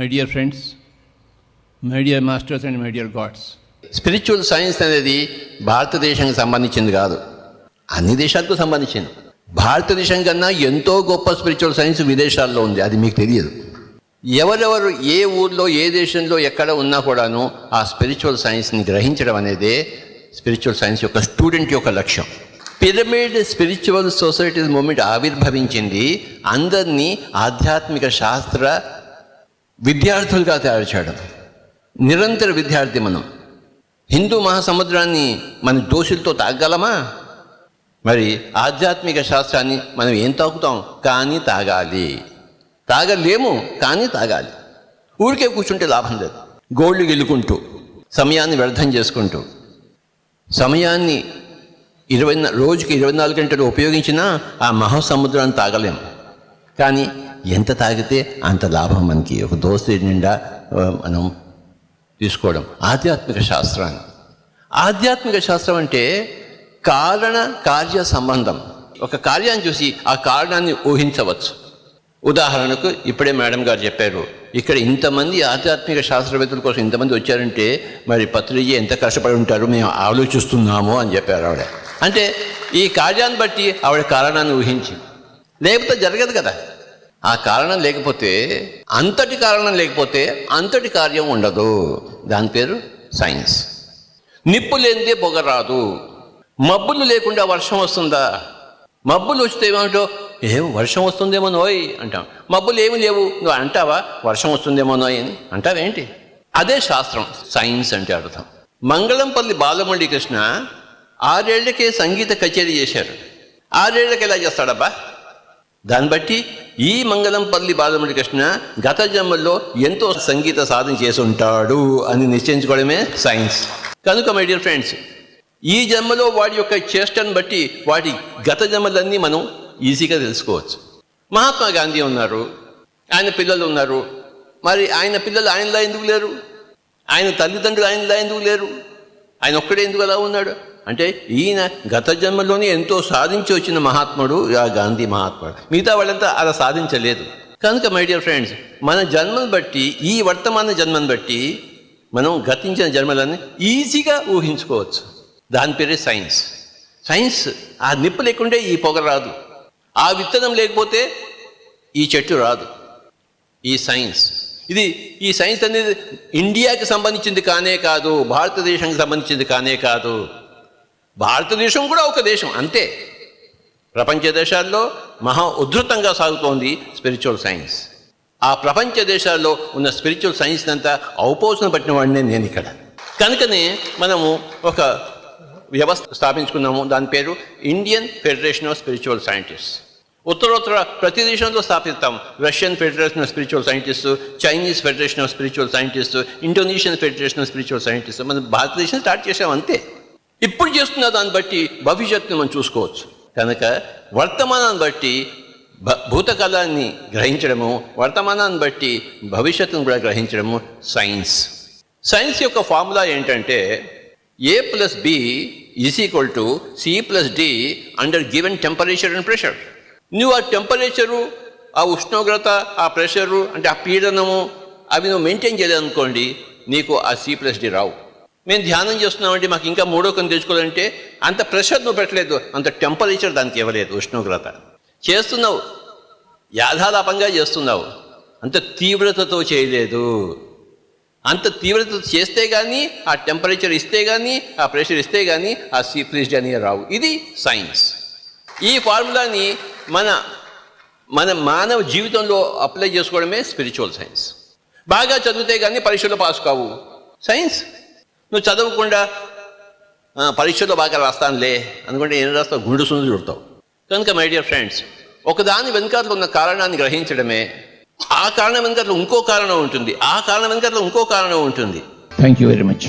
My dear friends, my dear masters and my dear God's, spiritual science అనేది భారతదేశానికి సంబంధించింది కాదు, అన్ని దేశాలకు సంబంధించింది. భారతదేశం కన్నా ఎంతో గొప్ప స్పిరిచువల్ సైన్స్ విదేశాల్లో ఉంది, అది మీకు తెలియదు. ఎవరెవరు ఏ ఊర్లో ఏ దేశంలో ఎక్కడ ఉన్నా కూడాను ఆ స్పిరిచువల్ సైన్స్ని గ్రహించడం అనేదే స్పిరిచువల్ సైన్స్ యొక్క స్టూడెంట్ యొక్క లక్ష్యం. పిరమిడ్ స్పిరిచువల్ సొసైటీస్ మూమెంట్ ఆవిర్భవించింది అందరినీ ఆధ్యాత్మిక శాస్త్ర విద్యార్థులుగా తయారు చేయడం. నిరంతర విద్యార్థి మనం. హిందూ మహాసముద్రాన్ని మన దోషులతో తాగలమా? మరి ఆధ్యాత్మిక శాస్త్రాన్ని మనం ఏం తాగుతాం? కానీ తాగాలి. తాగలేము కానీ తాగాలి. ఊరికే కూర్చుంటే లాభం లేదు. గోళ్ళు గెలుకుంటూ సమయాన్ని వ్యర్థం చేసుకుంటూ, సమయాన్ని రోజుకి 24 గంటలు ఉపయోగించినా ఆ మహాసముద్రాన్ని తాగలేము. కానీ ఎంత తాగితే అంత లాభం మనకి. ఒక దోస్తు నిండా మనం తీసుకోవడం ఆధ్యాత్మిక శాస్త్రాన్ని. ఆధ్యాత్మిక శాస్త్రం అంటే కారణ కార్య సంబంధం. ఒక కార్యాన్ని చూసి ఆ కారణాన్ని ఊహించవచ్చు. ఉదాహరణకు ఇప్పుడే మేడం గారు చెప్పారు, ఇక్కడ ఇంతమంది ఆధ్యాత్మిక శాస్త్రవేత్తల కోసం ఇంతమంది వచ్చారంటే మరి పత్రిజీ ఎంత కష్టపడి ఉంటారో మేము ఆలోచిస్తున్నాము అని చెప్పారు ఆవిడ. అంటే ఈ కార్యాన్ని బట్టి ఆవిడ కారణాన్ని ఊహించి, లేకపోతే జరగదు కదా. ఆ కారణం లేకపోతే, అంతటి కారణం లేకపోతే అంతటి కార్యం ఉండదు. దాని పేరు సైన్స్. నిప్పు లేనిదే పొగ రాదు. మబ్బులు లేకుండా వర్షం వస్తుందా? మబ్బులు వస్తే ఏమంటో వర్షం వస్తుందేమో నోయ్ అంటాం. మబ్బులు ఏమి లేవు, నువ్వు అంటావా వర్షం వస్తుందేమో నోయ్ అని అంటావేంటి? అదే శాస్త్రం, సైన్స్ అంటే అర్థం. మంగళంపల్లి బాలమురళీ కృష్ణ 6 ఏళ్లకే సంగీత కచేరీ చేశారు. 6 ఏళ్లకి ఎలా చేస్తాడబ్బా? దాన్ని బట్టి ఈ మంగళంపల్లి బాలమురళీ కృష్ణ గత జన్మల్లో ఎంతో సంగీత సాధన చేసి ఉంటాడు అని నిశ్చయించుకోవడమే సైన్స్. కనుక మై డియర్ ఫ్రెండ్స్, ఈ జన్మలో వాడి యొక్క చేష్టను బట్టి వాడి గత జన్మలన్నీ మనం ఈజీగా తెలుసుకోవచ్చు. మహాత్మా గాంధీ ఉన్నారు, ఆయన పిల్లలు ఉన్నారు. మరి ఆయన పిల్లలు ఆయనలా ఎందుకు లేరు? ఆయన తల్లిదండ్రులు ఆయనలా ఎందుకు లేరు? ఆయన ఒక్కడే ఎందుకు అలా ఉన్నాడు? అంటే ఈయన గత జన్మలోనే ఎంతో సాధించి వచ్చిన మహాత్ముడు ఆ గాంధీ మహాత్ముడు. మిగతా వాళ్ళంతా అలా సాధించలేదు. కనుక మై డియర్ ఫ్రెండ్స్, మన జన్మను బట్టి, ఈ వర్తమాన జన్మను బట్టి మనం గతించిన జన్మలని ఈజీగా ఊహించుకోవచ్చు. దాని పేరే సైన్స్. సైన్స్. ఆ నిప్పు లేకుంటే ఈ పొగ రాదు, ఆ విత్తనం లేకపోతే ఈ చెట్టు రాదు. ఈ సైన్స్. ఈ సైన్స్ అనేది ఇండియాకి సంబంధించింది కానే కాదు, భారతదేశానికి సంబంధించింది కానే కాదు. భారతదేశం కూడా ఒక దేశం అంతే. ప్రపంచ దేశాల్లో మహా ఉధృతంగా సాగుతోంది స్పిరిచువల్ సైన్స్. ఆ ప్రపంచ దేశాల్లో ఉన్న స్పిరిచువల్ సైన్స్ అంతా ఔపోసన పట్టిన వాడినే నేను ఇక్కడ. కనుకనే మనము ఒక వ్యవస్థ స్థాపించుకున్నాము. దాని పేరు Indian federation of spiritual scientist. ఉత్తరోత్తర ప్రతి దేశంలో స్థాపిస్తాం. Russian federation of spiritual scientist, Chinese federation of spiritual scientist, Indonesian federation of spiritual scientist. మనం భారతదేశం స్టార్ట్ చేసాం అంతే. ఇప్పుడు చేస్తున్న దాన్ని బట్టి భవిష్యత్తుని మనం చూసుకోవచ్చు. కనుక వర్తమానాన్ని బట్టి భూతకాలాన్ని గ్రహించడము, వర్తమానాన్ని బట్టి భవిష్యత్తును కూడా గ్రహించడము సైన్స్. సైన్స్ యొక్క ఫార్ములా ఏంటంటే A+B = C+D under given temperature and pressure. నువ్వు ఆ టెంపరేచరు, ఆ ఉష్ణోగ్రత, ఆ ప్రెషరు అంటే ఆ పీడనము అవి నువ్వు మెయింటైన్ చేయలేదనుకోండి, నీకు ఆ C+D రావు. మేము ధ్యానం చేస్తున్నామంటే మాకు ఇంకా 3వ కన్ను తెచ్చుకోవాలంటే అంత ప్రెషర్ నువ్వు పెట్టలేదు, అంత టెంపరేచర్ దానికి ఇవ్వలేదు, ఉష్ణోగ్రత. చేస్తున్నావు, యాథాలాపంగా చేస్తున్నావు, అంత తీవ్రతతో చేయలేదు. అంత తీవ్రత చేస్తే కానీ, ఆ టెంపరేచర్ ఇస్తే కానీ, ఆ ప్రెషర్ ఇస్తే కానీ ఆ C+D అని రావు. ఇది సైన్స్. ఈ ఫార్ములాని మన మానవ జీవితంలో అప్లై చేసుకోవడమే స్పిరిచువల్ సైన్స్. బాగా చదివితే కానీ పరీక్షలో పాస్ కావు, సైన్స్. నువ్వు చదవకుండా పరీక్షలో బాగా రాస్తానులే అనుకుంటే ఏం రాస్తావు? గుండు సుందు చుడతావు. కనుక మై డియర్ ఫ్రెండ్స్, ఒకదాని వెనుకాతలో ఉన్న కారణాన్ని గ్రహించడమే. ఆ కారణం వెనుకాతలో ఇంకో కారణం ఉంటుంది, ఆ కారణం వెనుకాతలో ఇంకో కారణం ఉంటుంది. Thank you very much.